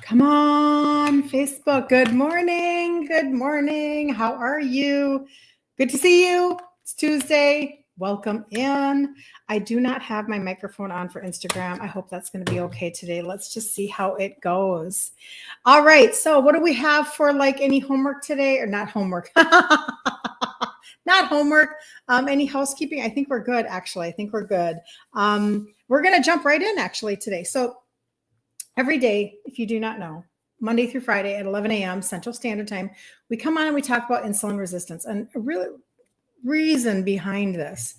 Come on, Facebook. Good morning. Good morning. How are you? Good to see you. It's Tuesday. Welcome in. I do not have my microphone on for Instagram. I hope that's going to be okay today. Let's just see how it goes. All right. So, what do we have for like any homework today or not homework? Not homework. Any housekeeping? I think we're good, actually. I think we're good. We're going to jump right in actually today. So, every day, if you do not know, Monday through Friday at 11 a.m. Central Standard Time, we come on and we talk about insulin resistance. And a real reason behind this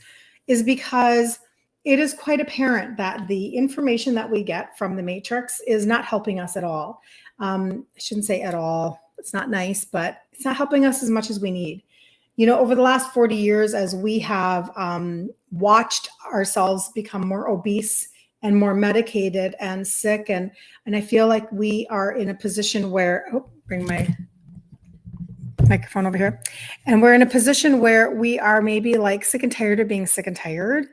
is because it is quite apparent that the information that we get from the matrix is not helping us at all. I shouldn't say at all. It's not nice, but it's not helping us as much as we need. You know, over the last 40 years, as we have watched ourselves become more obese and more medicated and sick. And I feel like we are in a position where, bring my microphone over here. And we're in a position where we are maybe like sick and tired of being sick and tired.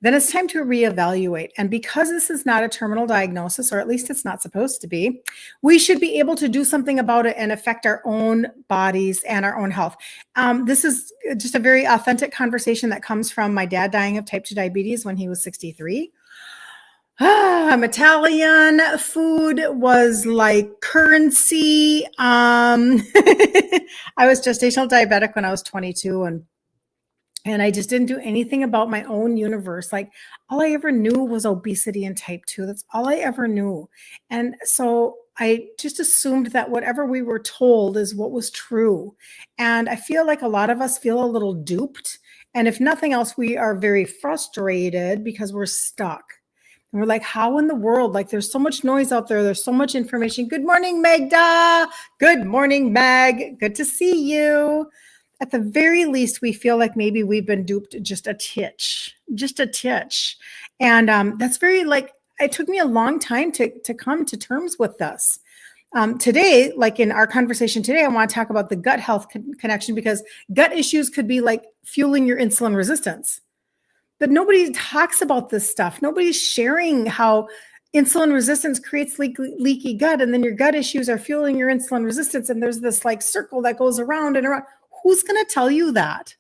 Then it's time to reevaluate. And because this is not a terminal diagnosis, or at least it's not supposed to be, we should be able to do something about it and affect our own bodies and our own health. This is just a very authentic conversation that comes from my dad dying of type 2 diabetes when he was 63. I'm Italian. Food was like currency. I was gestational diabetic when I was 22, and I just didn't do anything about my own universe. Like all I ever knew was obesity and type 2. That's all I ever knew. And so I just assumed that whatever we were told is what was true. And I feel like a lot of us feel a little duped. And if nothing else, we are very frustrated because we're stuck. And we're like, how in the world? Like, there's so much noise out there. There's so much information. Good morning, Magda. Good morning, Meg. Good to see you. At the very least, we feel like maybe we've been duped just a titch. And that's very like, it took me a long time to come to terms with this. Today, like in our conversation today, I want to talk about the gut health connection, because gut issues could be like fueling your insulin resistance. But nobody talks about this stuff. Nobody's sharing how insulin resistance creates leaky gut, and then your gut issues are fueling your insulin resistance. And there's this like circle that goes around and around. Who's going to tell you that?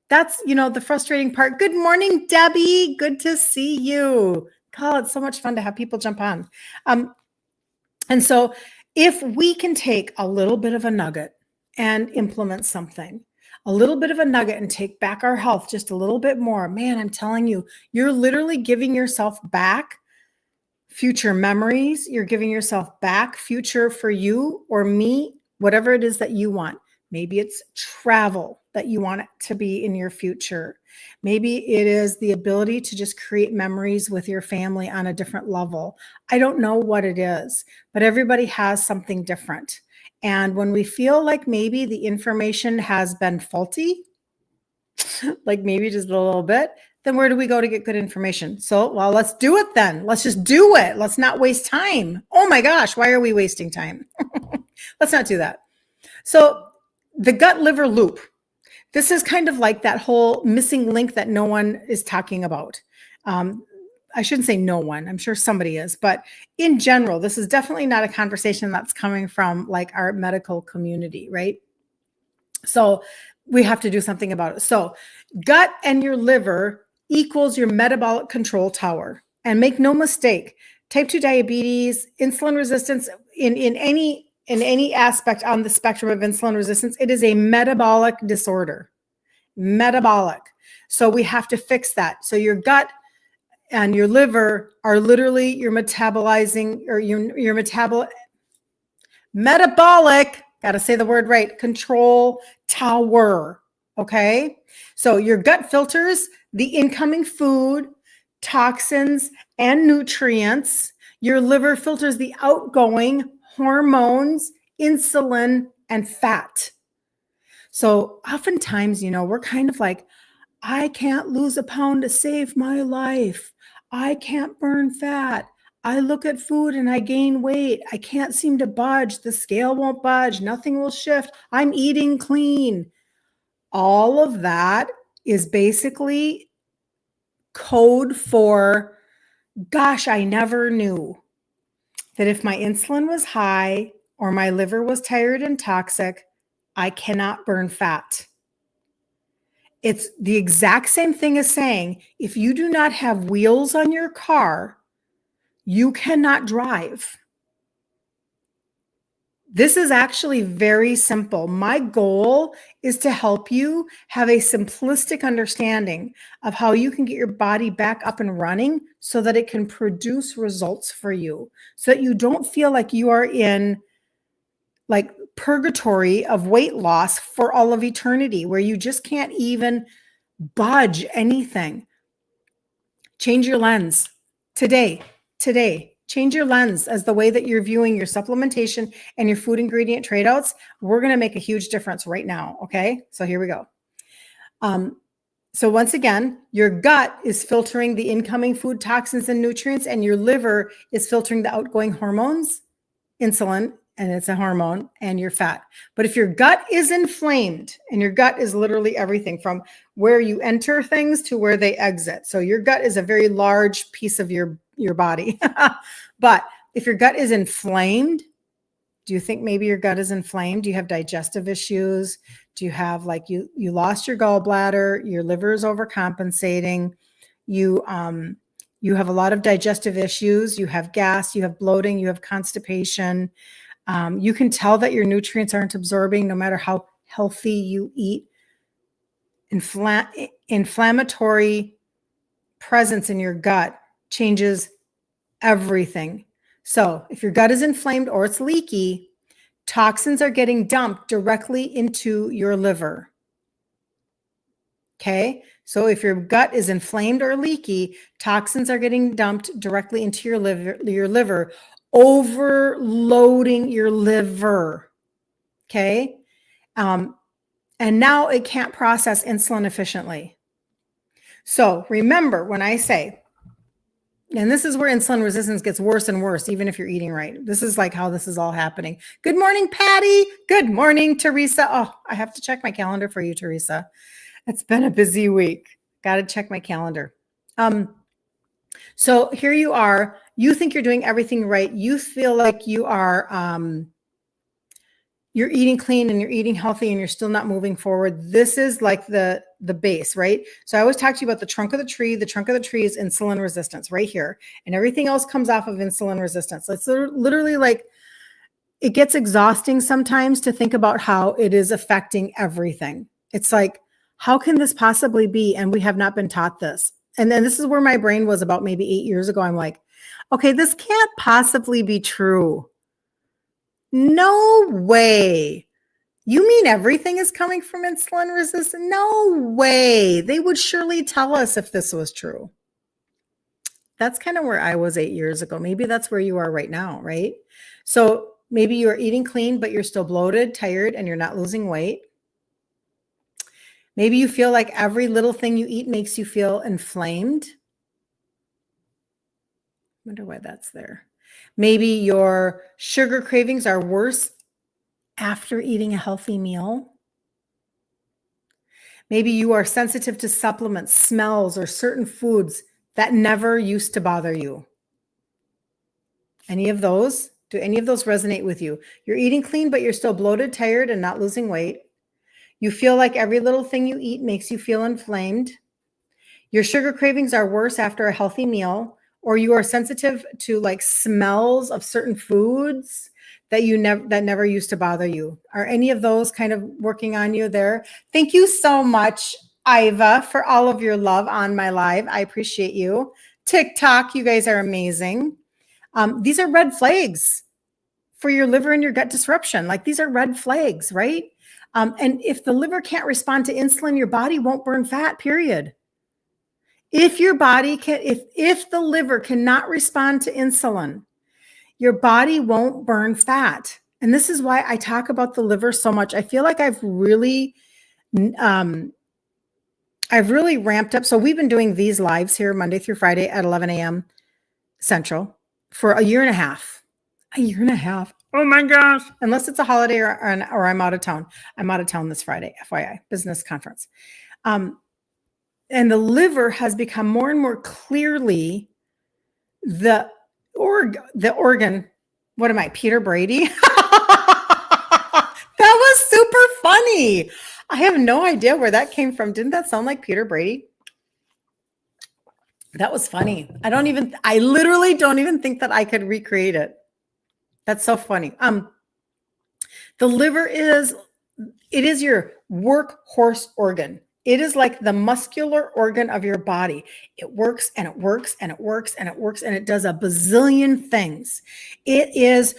That's, the frustrating part. Good morning, Debbie. Good to see you. God, it's so much fun to have people jump on. And so if we can take a little bit of a nugget and implement something, a little bit of a nugget, and take back our health just a little bit more, man, I'm telling you, you're literally giving yourself back future memories. You're giving yourself back future for you or me, whatever it is that you want. Maybe it's travel that you want it to be in your future. Maybe it is the ability to just create memories with your family on a different level. I don't know what it is, but everybody has something different. And when we feel like maybe the information has been faulty, like maybe just a little bit, then where do we go to get good information? So, well, let's do it then. Let's just do it. Let's not waste time. Oh my gosh, why are we wasting time? Let's not do that. So the gut-liver loop, this is kind of like that whole missing link that no one is talking about. I shouldn't say no one, I'm sure somebody is, but in general, this is definitely not a conversation that's coming from like our medical community, right? So we have to do something about it. So gut and your liver equals your metabolic control tower. And make no mistake, type 2 diabetes, insulin resistance in any aspect on the spectrum of insulin resistance, it is a metabolic disorder. Metabolic. So we have to fix that. So your gut and your liver are literally your metabolizing, or your metabolic, got to say the word right, control tower. Okay. So your gut filters the incoming food, toxins, and nutrients. Your liver filters the outgoing hormones, insulin, and fat. So oftentimes, we're kind of like, I can't lose a pound to save my life. I can't burn fat. I look at food and I gain weight. I can't seem to budge. The scale won't budge. Nothing will shift. I'm eating clean. All of that is basically code for, gosh, I never knew. that if my insulin was high or my liver was tired and toxic, I cannot burn fat. It's the exact same thing as saying, if you do not have wheels on your car, you cannot drive. This is actually very simple. My goal is to help you have a simplistic understanding of how you can get your body back up and running so that it can produce results for you, so that you don't feel like you are in like purgatory of weight loss for all of eternity, where you just can't even budge anything. Change your lens today. Change your lens as the way that you're viewing your supplementation and your food ingredient trade outs. We're going to make a huge difference right now. Okay. So here we go. So once again, your gut is filtering the incoming food toxins and nutrients, and your liver is filtering the outgoing hormones, insulin, and it's a hormone, and your fat. But if your gut is inflamed, and your gut is literally everything from where you enter things to where they exit. So your gut is a very large piece of your body. But if your gut is inflamed, do you think maybe your gut is inflamed? Do you have digestive issues? Do you have like you lost your gallbladder, your liver is overcompensating, you have a lot of digestive issues, you have gas, you have bloating, you have constipation. You can tell that your nutrients aren't absorbing no matter how healthy you eat. Inflammatory presence in your gut changes everything. So if your gut is inflamed or it's leaky, toxins are getting dumped directly into your liver. Okay. So if your gut is inflamed or leaky, toxins are getting dumped directly into your liver, overloading your liver. Okay. And now it can't process insulin efficiently. So remember when I say, and this is where insulin resistance gets worse and worse, even if you're eating right. This is like how this is all happening. Good morning, Patty. Good morning, Teresa. Oh, I have to check my calendar for you, Teresa. It's been a busy week. Got to check my calendar. So here you are. You think you're doing everything right. You feel like you are, you're eating clean and you're eating healthy and you're still not moving forward. This is like the base, right? So I always talk to you about the trunk of the tree. The trunk of the tree is insulin resistance right here. And everything else comes off of insulin resistance. It's literally like, it gets exhausting sometimes to think about how it is affecting everything. It's like, how can this possibly be? And we have not been taught this. And then this is where my brain was about maybe 8 years ago. I'm like, okay, this can't possibly be true. No way. You mean everything is coming from insulin resistance? No way. They would surely tell us if this was true. That's kind of where I was 8 years ago. Maybe that's where you are right now, right? So maybe you're eating clean, but you're still bloated, tired, and you're not losing weight. Maybe you feel like every little thing you eat makes you feel inflamed. Wonder why that's there. Maybe your sugar cravings are worse after eating a healthy meal. Maybe you are sensitive to supplements, smells, or certain foods that never used to bother you. Any of those? Do any of those resonate with you? You're eating clean, but you're still bloated, tired, and not losing weight. You feel like every little thing you eat makes you feel inflamed. Your sugar cravings are worse after a healthy meal, or you are sensitive to like smells of certain foods that never used to bother you. Are any of those kind of working on you there? Thank you so much, Iva, for all of your love on my live. I appreciate you. TikTok, you guys are amazing. These are red flags for your liver and your gut disruption. Like these are red flags, right? And if the liver can't respond to insulin, your body won't burn fat, period. If your body can, if the liver cannot respond to insulin, your body won't burn fat. And this is why I talk about the liver so much. I feel like I've really ramped up. So we've been doing these lives here Monday through Friday at 11 a.m. Central for a year and a half. A year and a half. Oh my gosh. Unless it's a holiday or I'm out of town. I'm out of town this Friday, FYI, business conference. And the liver has become more and more clearly the organ What am I, Peter Brady? That was super funny. I have no idea where that came from. Didn't that sound like Peter Brady? That was funny. I literally don't even think that I could recreate it. That's so funny. The liver is your workhorse organ. It is like the muscular organ of your body. It works and it works and it works and it works and it does a bazillion things. It is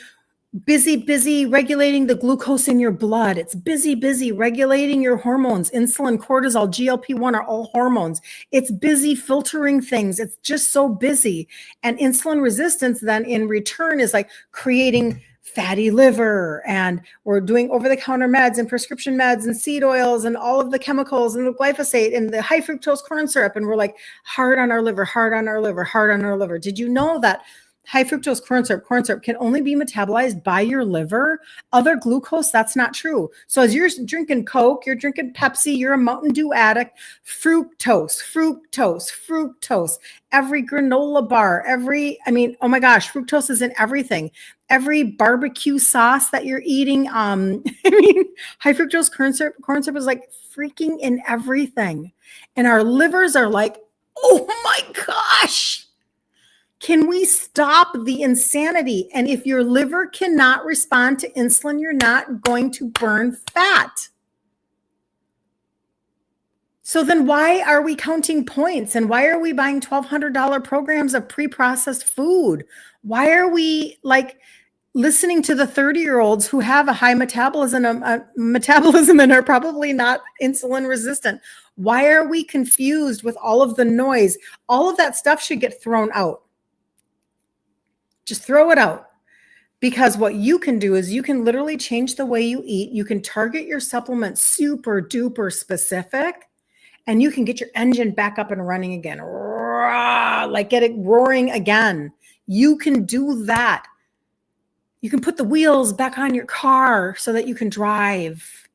busy regulating the glucose in your blood. It's busy regulating your hormones. Insulin, cortisol, GLP-1 are all hormones. It's busy filtering things. It's just so busy. And insulin resistance then in return is like creating fatty liver, and we're doing over-the-counter meds and prescription meds and seed oils and all of the chemicals and the glyphosate and the high fructose corn syrup. And we're like hard on our liver, hard on our liver, hard on our liver. Did you know that high fructose corn syrup can only be metabolized by your liver? Other glucose, that's not true. So as you're drinking Coke, you're drinking Pepsi, you're a Mountain Dew addict, fructose. Every granola bar, oh my gosh, fructose is in everything. Every barbecue sauce that you're eating, high fructose corn syrup is like freaking in everything. And our livers are like, oh my gosh. Can we stop the insanity? And if your liver cannot respond to insulin, you're not going to burn fat. So then why are we counting points? And why are we buying $1,200 programs of pre-processed food? Why are we like listening to the 30-year-olds who have a high metabolism and are probably not insulin resistant? Why are we confused with all of the noise? All of that stuff should get thrown out. Just throw it out, because what you can do is you can literally change the way you eat. You can target your supplement super duper specific, and you can get your engine back up and running again. Like get it roaring again. You can do that. You can put the wheels back on your car so that you can drive.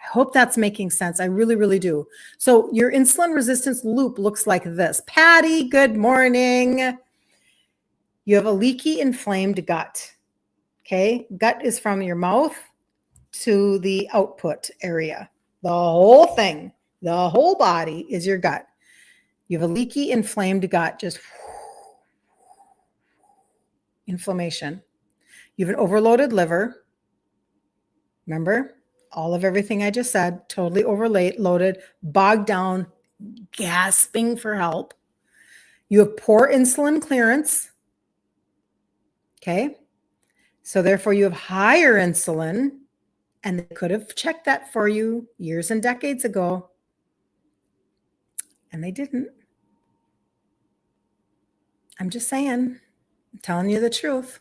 I hope that's making sense. I really, really do. So your insulin resistance loop looks like this. Patty, good morning. You have a leaky, inflamed gut. Okay. Gut is from your mouth to the output area. The whole thing, the whole body is your gut. You have a leaky, inflamed gut, just inflammation. You have an overloaded liver. Remember, all of everything I just said, totally overloaded, bogged down, gasping for help. You have poor insulin clearance. Okay. So therefore you have higher insulin, and they could have checked that for you years and decades ago, and they didn't. I'm just saying, I'm telling you the truth.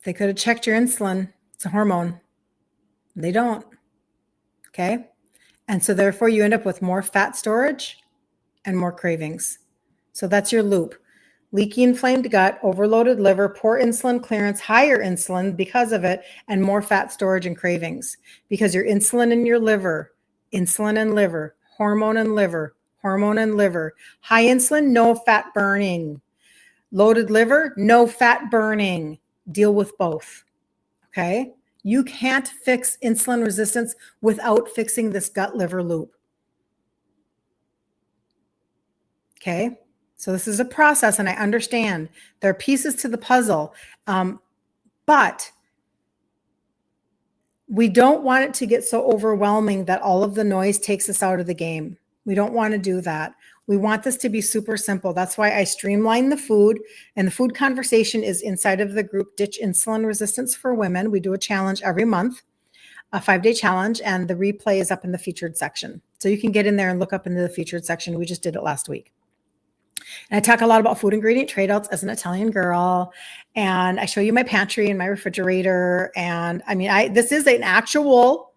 They could have checked your insulin. It's a hormone. They don't. Okay. And so therefore you end up with more fat storage and more cravings. So that's your loop. Leaky, inflamed gut, overloaded liver, poor insulin clearance, higher insulin because of it, and more fat storage and cravings because your insulin in your liver, insulin and liver, hormone and liver, hormone and liver. High insulin, no fat burning. Loaded liver, no fat burning. Deal with both. Okay. You can't fix insulin resistance without fixing this gut liver loop. Okay. So this is a process, and I understand there are pieces to the puzzle, but we don't want it to get so overwhelming that all of the noise takes us out of the game. We don't want to do that. We want this to be super simple. That's why I streamline the food, and the food conversation is inside of the group Ditch Insulin Resistance for Women. We do a challenge every month, a 5-day challenge, and the replay is up in the featured section. So you can get in there and look up into the featured section. We just did it last week. And I talk a lot about food ingredient trade-outs as an Italian girl. And I show you my pantry and my refrigerator. And this is an actual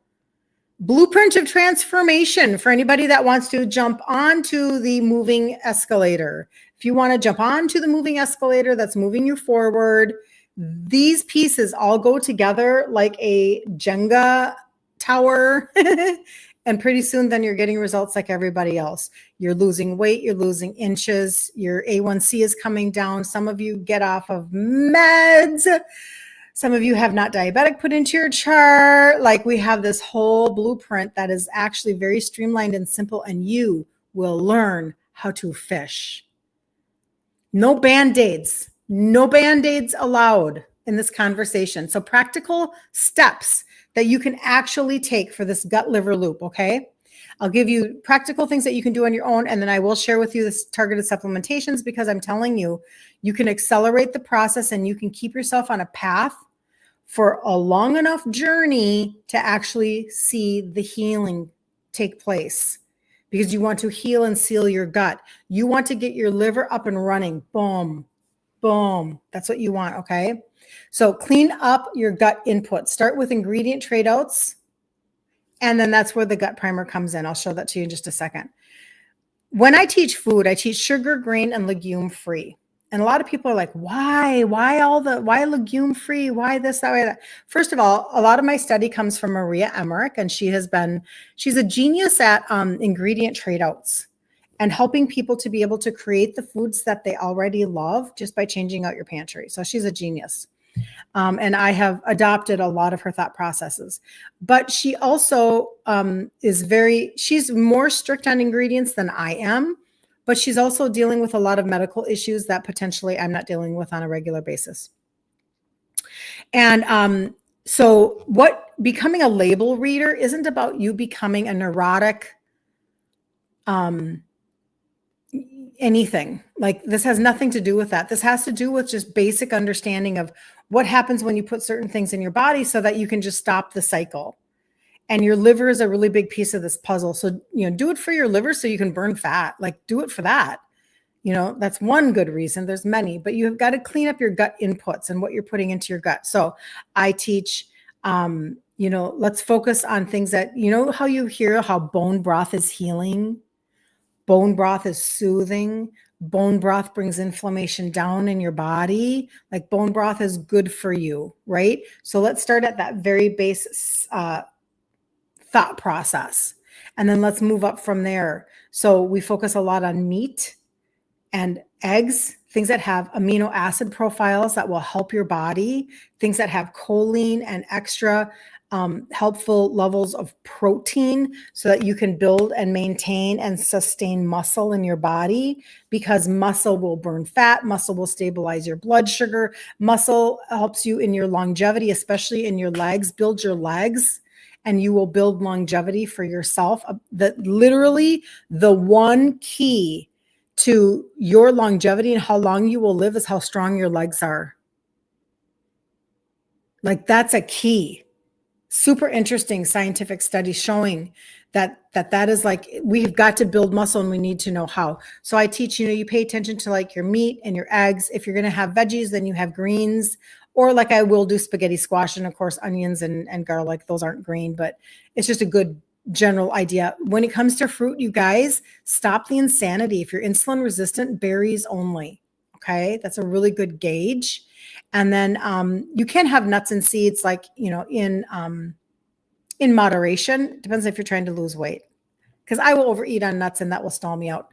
blueprint of transformation for anybody that wants to jump onto the moving escalator. If you want to jump onto the moving escalator that's moving you forward, these pieces all go together like a Jenga tower. And pretty soon, then you're getting results like everybody else. You're losing weight, you're losing inches, your A1C is coming down. Some of you get off of meds. Some of you have not diabetic put into your chart. Like, we have this whole blueprint that is actually very streamlined and simple, and you will learn how to fish. No Band-Aids, no Band-Aids allowed in this conversation. So practical steps that you can actually take for this gut liver loop, okay? I'll give you practical things that you can do on your own, and then I will share with you this targeted supplementations, because I'm telling you, you can accelerate the process and you can keep yourself on a path for a long enough journey to actually see the healing take place, because you want to heal and seal your gut. You want to get your liver up and running. Boom, boom. That's what you want, okay? So clean up your gut input. Start with ingredient trade outs, and then that's where the gut primer comes in. I'll show that to you in just a second. When I teach food, I teach sugar, grain, and legume free. And a lot of people are like, why legume free? Why this, that, way, that? First of all, a lot of my study comes from Maria Emmerich, and she's a genius at ingredient trade outs and helping people to be able to create the foods that they already love just by changing out your pantry. So she's a genius. And I have adopted a lot of her thought processes. But she also she's more strict on ingredients than I am, but she's also dealing with a lot of medical issues that potentially I'm not dealing with on a regular basis. And so becoming a label reader isn't about you becoming a neurotic anything. Like, this has nothing to do with that. This has to do with just basic understanding of what happens when you put certain things in your body so that you can just stop the cycle. And your liver is a really big piece of this puzzle. So, do it for your liver so you can burn fat. Like, do it for that. That's one good reason. There's many, but you have got to clean up your gut inputs and what you're putting into your gut. So I teach, let's focus on things that, how you hear how bone broth is healing. Bone broth is soothing. Bone broth brings inflammation down in your body. Like, bone broth is good for you, right? So let's start at that very base thought process. And then let's move up from there. So we focus a lot on meat and eggs, things that have amino acid profiles that will help your body, things that have choline and extra helpful levels of protein so that you can build and maintain and sustain muscle in your body, because muscle will burn fat, muscle will stabilize your blood sugar, muscle helps you in your longevity, especially in your legs. Build your legs and you will build longevity for yourself. Literally the one key to your longevity and how long you will live is how strong your legs are. Like, that's a key. Super interesting scientific study showing that is like, we've got to build muscle and we need to know how. So I teach, you pay attention to like your meat and your eggs. If you're going to have veggies, then you have greens, or like I will do spaghetti squash, and of course onions and garlic. Those aren't green, but it's just a good general idea. When it comes to fruit, you guys, stop the insanity. If you're insulin resistant, berries only. Okay. That's a really good gauge. And then you can have nuts and seeds, like, in moderation. Depends if you're trying to lose weight, because I will overeat on nuts and that will stall me out.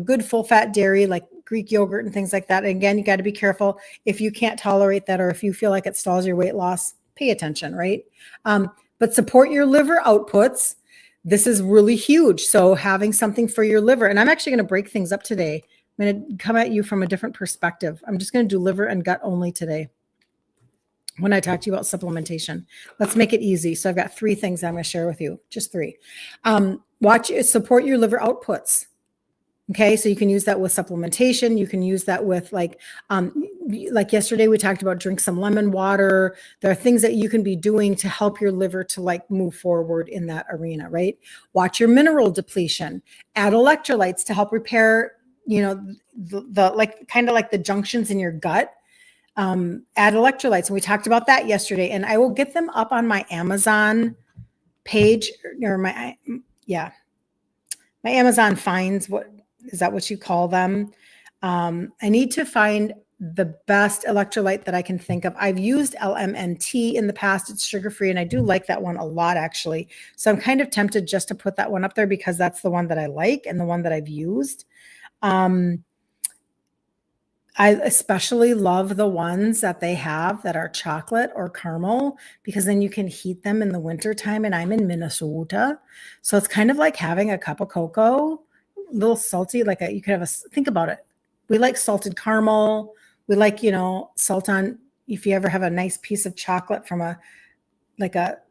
Good full fat dairy like Greek yogurt and things like that. And again, you got to be careful if you can't tolerate that, or if you feel like it stalls your weight loss, pay attention, right? But support your liver outputs. This is really huge. So having something for your liver, and I'm actually going to break things up today. I'm going to come at you from a different perspective. I'm just going to do liver and gut only today when I talk to you about supplementation. Let's make it easy. So I've got 3 things I'm going to share with you, just 3. Support your liver outputs. Okay, so you can use that with supplementation. You can use that with like yesterday we talked about drink some lemon water. There are things that you can be doing to help your liver to like move forward in that arena, right? Watch your mineral depletion. Add electrolytes to help repair, the like kind of like the junctions in your gut. Add electrolytes, and we talked about that yesterday. And I will get them up on my Amazon page, or my Amazon finds. What is that? What you call them? I need to find the best electrolyte that I can think of. I've used LMNT in the past. It's sugar-free, and I do like that one a lot, actually. So I'm kind of tempted just to put that one up there because that's the one that I like and the one that I've used. I especially love the ones that they have that are chocolate or caramel, because then you can heat them in the wintertime, and I'm in Minnesota. So it's kind of like having a cup of cocoa, a little salty, like you could have think about it. We like salted caramel. We like, salt on, if you ever have a nice piece of chocolate from a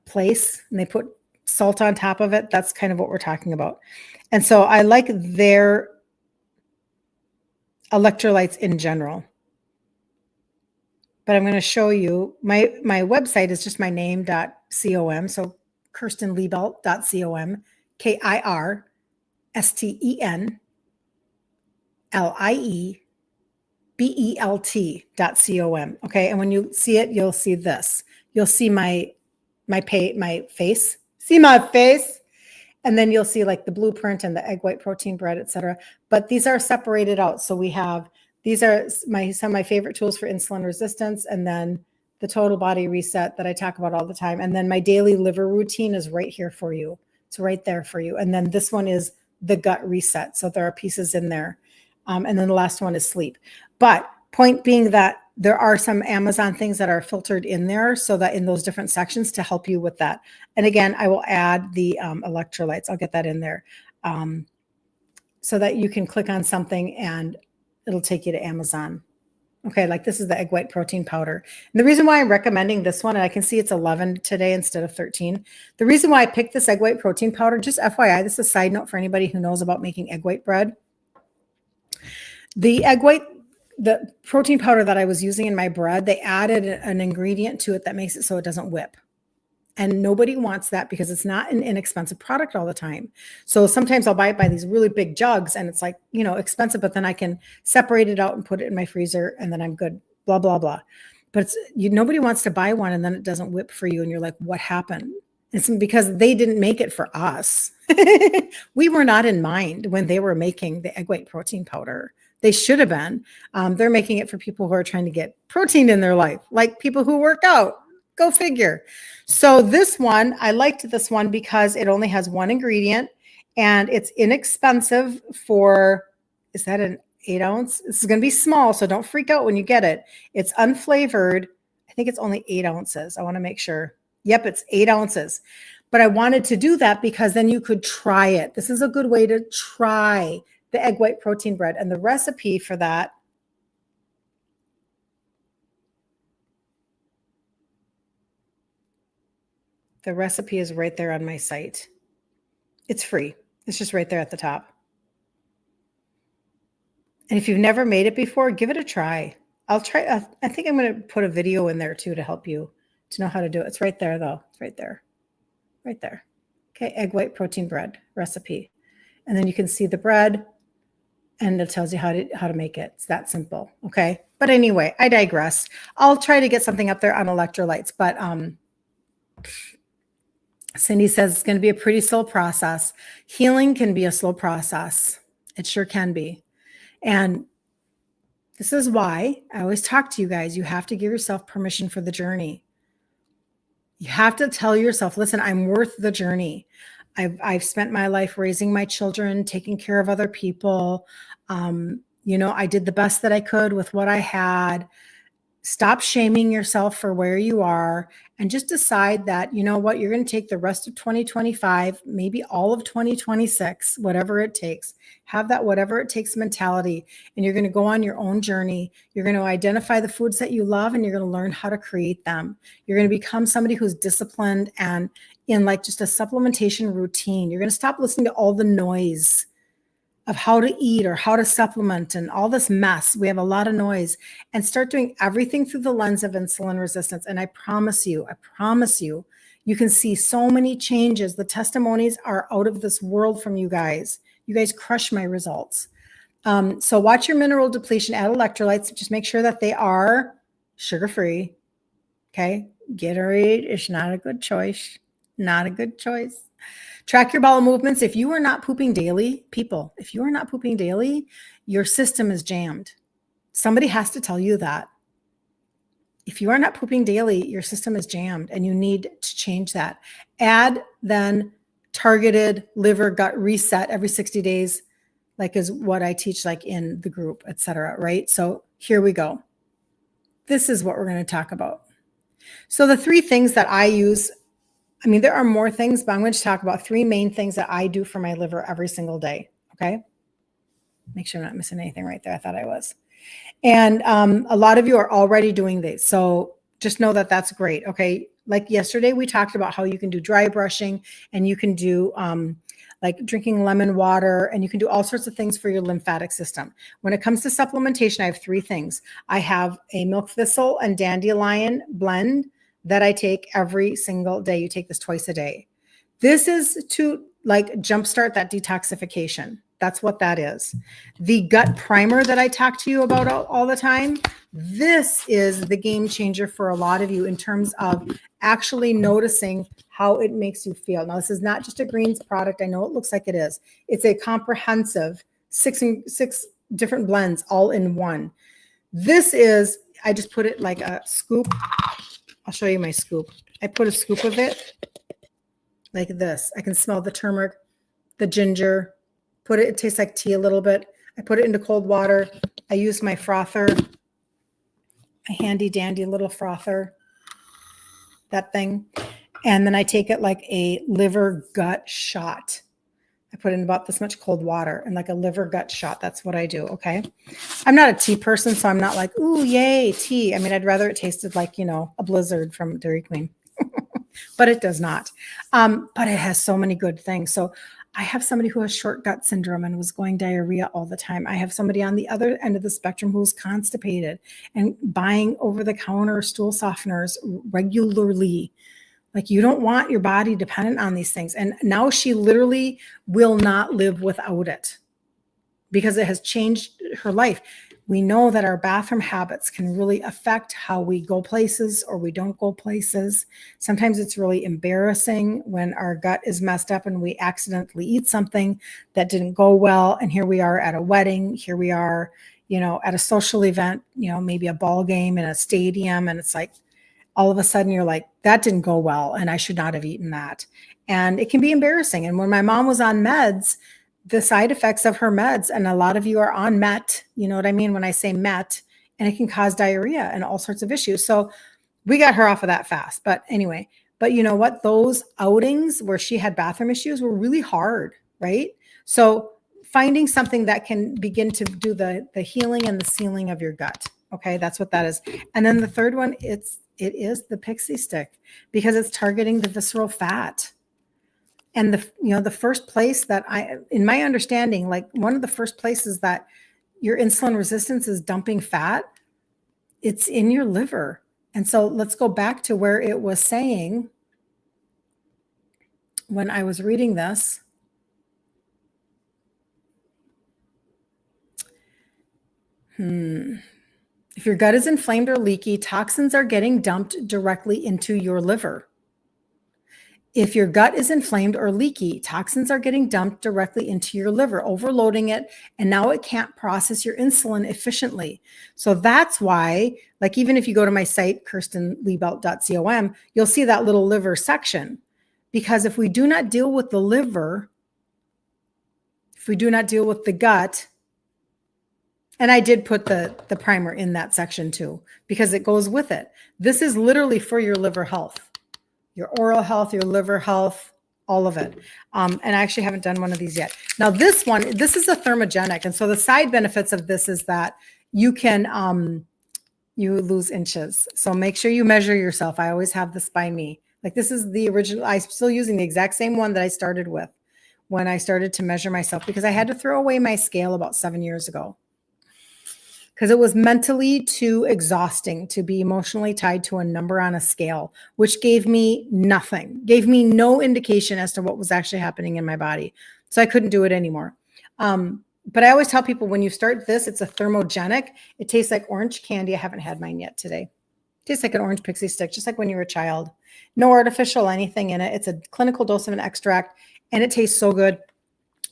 place and they put salt on top of it, that's kind of what we're talking about. And so I like their electrolytes in general. But I'm going to show you my website is just my name.com. So kirstenliebelt.com, KirstenLiebelt.com. Okay. And when you see it, you'll see this. You'll see my face. See my face. And then you'll see like the blueprint and the egg white protein bread, etc. But these are separated out. So we have, these are some of my favorite tools for insulin resistance. And then the total body reset that I talk about all the time. And then my daily liver routine is right here for you. It's right there for you. And then this one is the gut reset. So there are pieces in there. And then the last one is sleep. But point being that there are some Amazon things that are filtered in there, so that in those different sections to help you with that. And again, I will add the electrolytes. I'll get that in there so that you can click on something and it'll take you to Amazon. Okay, like this is the egg white protein powder. And the reason why I'm recommending this one, and I can see it's 11 today instead of 13. The reason why I picked this egg white protein powder, just FYI, this is a side note for anybody who knows about making egg white bread. The protein powder that I was using in my bread, they added an ingredient to it that makes it so it doesn't whip. And nobody wants that because it's not an inexpensive product all the time. So sometimes I'll buy it by these really big jugs and it's like, expensive, but then I can separate it out and put it in my freezer and then I'm good, blah, blah, blah. But nobody wants to buy one and then it doesn't whip for you. And you're like, what happened? It's because they didn't make it for us. We were not in mind when they were making the egg white protein powder. They should have been. They're making it for people who are trying to get protein in their life, like people who work out. Go figure. So this one, I liked this one because it only has one ingredient and it's inexpensive for, is that an 8 ounce? This is going to be small, so don't freak out when you get it. It's unflavored. I think it's only 8 ounces. I want to make sure. Yep, it's 8 ounces. But I wanted to do that because then you could try it. This is a good way to try the egg white protein bread. And the recipe for that, the recipe is right there on my site. It's free. It's just right there at the top. And if you've never made it before, give it a try. I'll try. I think I'm going to put a video in there too to help you to know how to do it. It's right there though. It's right there. Right there. Okay. Egg white protein bread recipe. And then you can see the bread and it tells you how to make it. It's that simple. Okay. But anyway, I digress. I'll try to get something up there on electrolytes, but, Cindy says it's going to be a pretty slow process. Healing can be a slow process. It sure can be. And this is why I always talk to you guys. You have to give yourself permission for the journey. You have to tell yourself, listen, I'm worth the journey. I've spent my life raising my children, taking care of other people. I did the best that I could with what I had. Stop shaming yourself for where you are and just decide that, you know what, you're going to take the rest of 2025, maybe all of 2026, whatever it takes. Have that whatever it takes mentality, and you're going to go on your own journey. You're going to identify the foods that you love and you're going to learn how to create them. You're going to become somebody who's disciplined and in like just a supplementation routine. You're going to stop listening to all the noise of how to eat or how to supplement and all this mess. We have a lot of noise, and start doing everything through the lens of insulin resistance. And I promise you, you can see so many changes. The testimonies are out of this world from you guys. You guys crush my results. So watch your mineral depletion, add electrolytes, just make sure that they are sugar-free. Okay. Gatorade is not a good choice. Not a good choice. Track your bowel movements. If you are not pooping daily, people, if you are not pooping daily, your system is jammed. Somebody has to tell you that. If you are not pooping daily, your system is jammed and you need to change that. Add then targeted liver gut reset every 60 days, like is what I teach like in the group, etc. Right? So here we go. This is what we're going to talk about. So the 3 things that I use, I mean, there are more things, but I'm going to talk about 3 main things that I do for my liver every single day. Okay. Make sure I'm not missing anything right there. I thought I was. And a lot of you are already doing these. So just know that that's great. Okay. Like yesterday, we talked about how you can do dry brushing and you can do like drinking lemon water and you can do all sorts of things for your lymphatic system. When it comes to supplementation, I have 3 things. I have a milk thistle and dandelion blend that I take every single day. You take this twice a day. This is to like jumpstart that detoxification. That's what that is. The gut primer that I talk to you about all the time, this is the game changer for a lot of you in terms of actually noticing how it makes you feel. Now, this is not just a greens product. I know it looks like it is. It's a comprehensive 6 different blends all in one. This is, I just put it like a scoop. I'll show you my scoop. I put a scoop of it like this. I can smell the turmeric, the ginger. It tastes like tea a little bit. I put it into cold water. I use my frother, a handy dandy little frother, that thing. And then I take it like a liver gut shot. I put in about this much cold water and like a liver gut shot. That's what I do. Okay. I'm not a tea person, so I'm not like, ooh, yay, tea. I mean, I'd rather it tasted like, a Blizzard from Dairy Queen, but it does not. But it has so many good things. So I have somebody who has short gut syndrome and was going diarrhea all the time. I have somebody on the other end of the spectrum who's constipated and buying over-the-counter stool softeners regularly. Like, you don't want your body dependent on these things. And now she literally will not live without it because it has changed her life. We know that our bathroom habits can really affect how we go places or we don't go places. Sometimes it's really embarrassing when our gut is messed up and we accidentally eat something that didn't go well. And here we are at a wedding. Here we are, at a social event, maybe a ball game in a stadium. And it's like, all of a sudden you're like, that didn't go well and I should not have eaten that. And it can be embarrassing. And when my mom was on meds, the side effects of her meds, and a lot of you are on met, you know what I mean when I say met, and it can cause diarrhea and all sorts of issues. So we got her off of that fast. But anyway, but you know what? Those outings where she had bathroom issues were really hard, right? So finding something that can begin to do the healing and the sealing of your gut. Okay, that's what that is. And then the third one, it is the pixie stick because it's targeting the visceral fat. And the first place that in my understanding, like one of the first places that your insulin resistance is dumping fat, it's in your liver. And so let's go back to where it was saying when I was reading this. If your gut is inflamed or leaky, toxins are getting dumped directly into your liver. If your gut is inflamed or leaky, toxins are getting dumped directly into your liver, overloading it, and now it can't process your insulin efficiently. So that's why, like, even if you go to my site, kirstenliebelt.com, you'll see that little liver section. Because if we do not deal with the liver, if we do not deal with the gut, and I did put the primer in that section too, because it goes with it. This is literally for your liver health. Your oral health, your liver health, all of it. And I actually haven't done one of these yet. Now this is a thermogenic. And so the side benefits of this is that you can, you lose inches. So make sure you measure yourself. I always have this by me. Like this is the original, I'm still using the exact same one that I started with when I started to measure myself because I had to throw away my scale about 7 years ago. Because it was mentally too exhausting to be emotionally tied to a number on a scale, which gave me nothing, gave me no indication as to what was actually happening in my body. So I couldn't do it anymore. But I always tell people when you start this, it's a thermogenic. It tastes like orange candy. I haven't had mine yet today. It tastes like an orange pixie stick, just like when you were a child. No artificial anything in it. It's a clinical dose of an extract, and it tastes so good.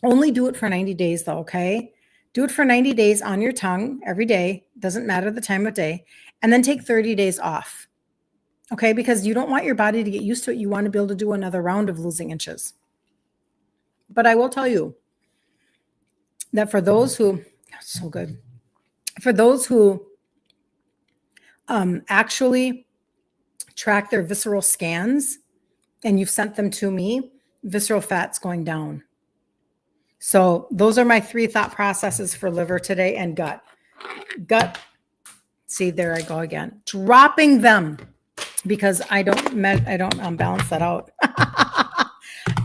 Only do it for 90 days though, okay? Do it for 90 days on your tongue every day. Doesn't matter the time of day. And then take 30 days off. Okay, because you don't want your body to get used to it. You want to be able to do another round of losing inches. But I will tell you that for those who, so good, for those who actually track their visceral scans and you've sent them to me, visceral fat's going down. So those are my 3 thought processes for liver today and gut. See, there I go again, dropping them because I don't balance that out.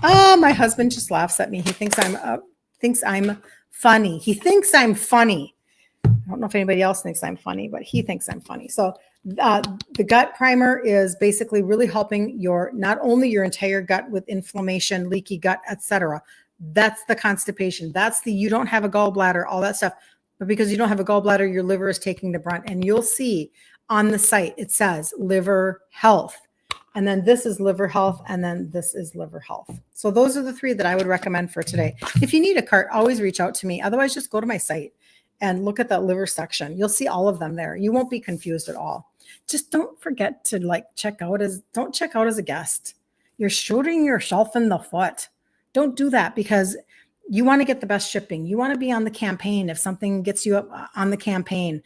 Oh, my husband just laughs at me. He thinks I'm funny. He thinks I'm funny. I don't know if anybody else thinks I'm funny, but he thinks I'm funny. So the gut primer is basically really helping not only your entire gut with inflammation, leaky gut, etc. That's the constipation. That's you don't have a gallbladder, all that stuff. But because you don't have a gallbladder, your liver is taking the brunt. And you'll see on the site, it says liver health. And then this is liver health. And then this is liver health. So those are the 3 that I would recommend for today. If you need a cart, always reach out to me. Otherwise, just go to my site and look at that liver section. You'll see all of them there. You won't be confused at all. Just don't forget to don't check out as a guest. You're shooting yourself in the foot. Don't do that because you want to get the best shipping. You want to be on the campaign. If something gets you up on the campaign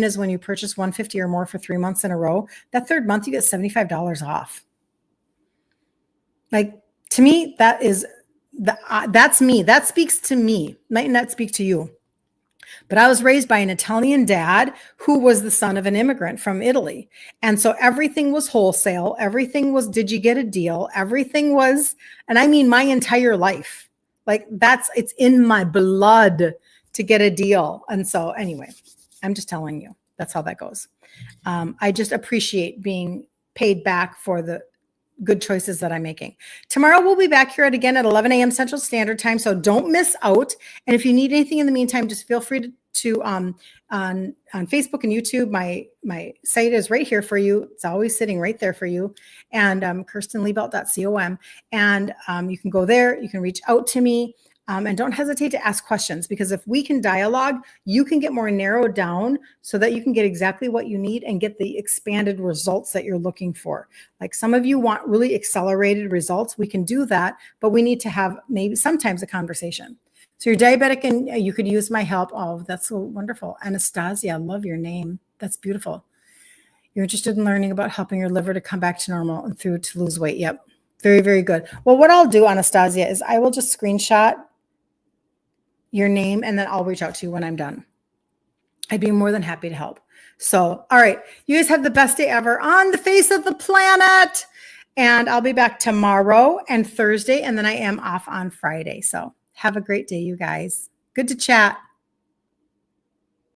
is when you purchase $150 or more for 3 months in a row. That 3rd month, you get $75 off. Like, to me, that's me. That speaks to me. Might not speak to you. But I was raised by an Italian dad who was the son of an immigrant from Italy. And so everything was wholesale. Everything was, did you get a deal? Everything was, and I mean my entire life. Like it's in my blood to get a deal. And so anyway, I'm just telling you, that's how that goes. I just appreciate being paid back for the good choices that I'm making. Tomorrow we'll be back here again at 11 a.m. Central Standard Time. So don't miss out. And if you need anything in the meantime, just feel free to on Facebook and YouTube. My site is right here for you. It's always sitting right there for you. And KirstenLiebelt.com. And you can go there. You can reach out to me. And don't hesitate to ask questions, because if we can dialogue, you can get more narrowed down so that you can get exactly what you need and get the expanded results that you're looking for. Like some of you want really accelerated results. We can do that, but we need to have maybe sometimes a conversation. So you're diabetic and you could use my help. Oh, that's so wonderful. Anastasia, I love your name. That's beautiful. You're interested in learning about helping your liver to come back to normal and to lose weight. Yep. Very, very good. Well, what I'll do, Anastasia, is I will just screenshot your name and then I'll reach out to you when I'm done. I'd be more than happy to help. So, all right. You guys have the best day ever on the face of the planet. And I'll be back tomorrow and Thursday. And then I am off on Friday. So have a great day, you guys. Good to chat.